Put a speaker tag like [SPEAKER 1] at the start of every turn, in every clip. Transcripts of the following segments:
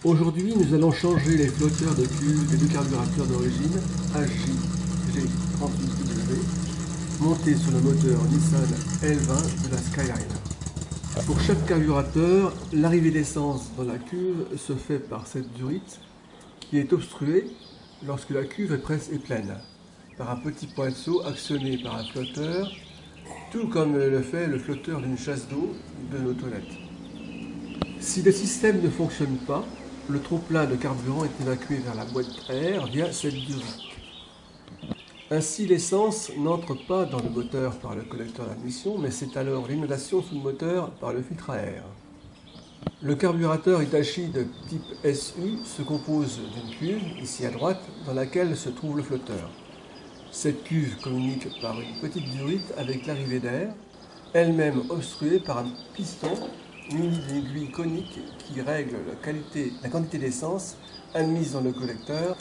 [SPEAKER 1] Aujourd'hui, nous allons changer les flotteurs de cuve des deux carburateurs d'origine HJG38W montés sur le moteur Nissan L20 de la Skyliner. Pour chaque carburateur, l'arrivée d'essence dans la cuve se fait par cette durite qui est obstruée lorsque la cuve est pleine, par un petit poinceau actionné par un flotteur, tout comme le fait le flotteur d'une chasse d'eau de nos toilettes. Si le système ne fonctionne pas, le trop-plein de carburant est évacué vers la boîte à air via cette durite. Ainsi, l'essence n'entre pas dans le moteur par le collecteur d'admission, mais c'est alors l'inondation sous le moteur par le filtre à air. Le carburateur Hitachi de type SU se compose d'une cuve, ici à droite, dans laquelle se trouve le flotteur. Cette cuve communique par une petite durite avec l'arrivée d'air, elle-même obstruée par un piston muni d'une aiguille conique qui règle la quantité d'essence admise dans le collecteur.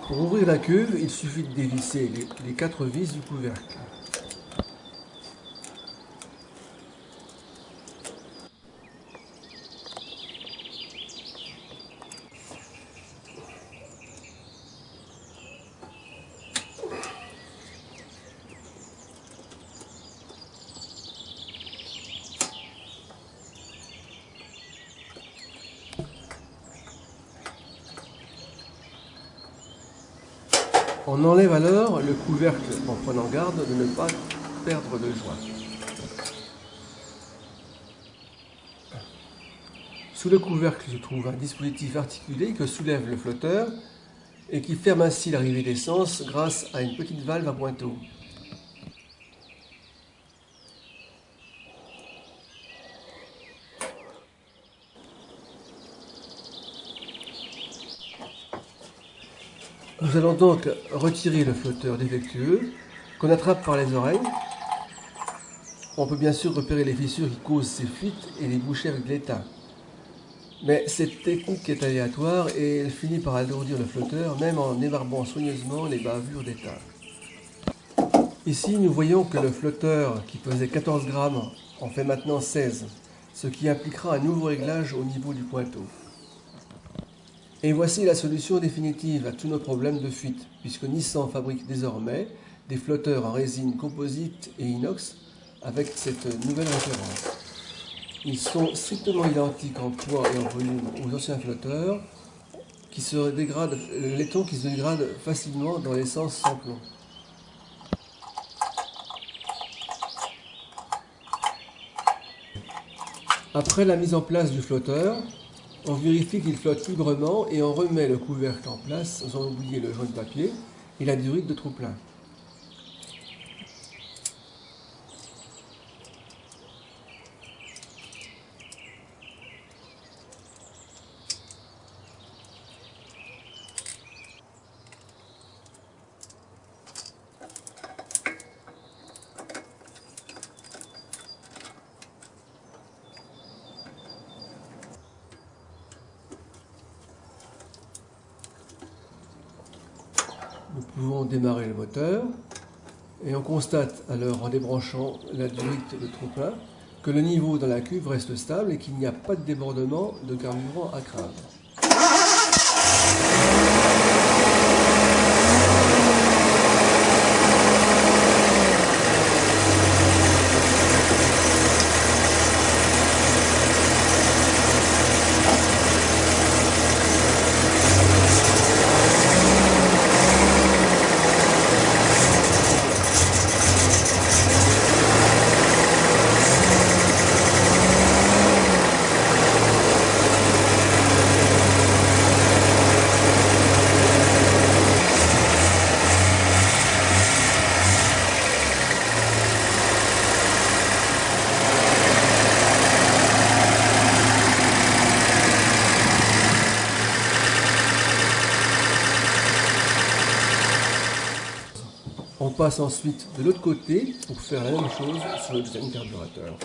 [SPEAKER 1] Pour ouvrir la cuve, il suffit de dévisser les 4 vis du couvercle. On enlève alors le couvercle en prenant garde de ne pas perdre de joint. Sous le couvercle se trouve un dispositif articulé que soulève le flotteur et qui ferme ainsi l'arrivée d'essence grâce à une petite valve à pointeau. Nous allons donc retirer le flotteur défectueux qu'on attrape par les oreilles. On peut bien sûr repérer les fissures qui causent ces fuites et les boucher avec de l'étain. Mais cette technique est aléatoire et elle finit par alourdir le flotteur même en évarbant soigneusement les bavures d'étain. Ici nous voyons que le flotteur qui pesait 14 grammes en fait maintenant 16, ce qui impliquera un nouveau réglage au niveau du pointeau. Et voici la solution définitive à tous nos problèmes de fuite, puisque Nissan fabrique désormais des flotteurs en résine composite et inox avec cette nouvelle référence. Ils sont strictement identiques en poids et en volume aux anciens flotteurs, le laiton qui se dégrade facilement dans l'essence sans plomb. Après la mise en place du flotteur, on vérifie qu'il flotte librement et on remet le couvercle en place sans oublier le joint de papier et la durite de trop-plein. Nous pouvons démarrer le moteur et on constate alors en débranchant la durite de trop-plein que le niveau dans la cuve reste stable et qu'il n'y a pas de débordement de carburant à craindre. On passe ensuite de l'autre côté pour faire la même chose sur le deuxième carburateur.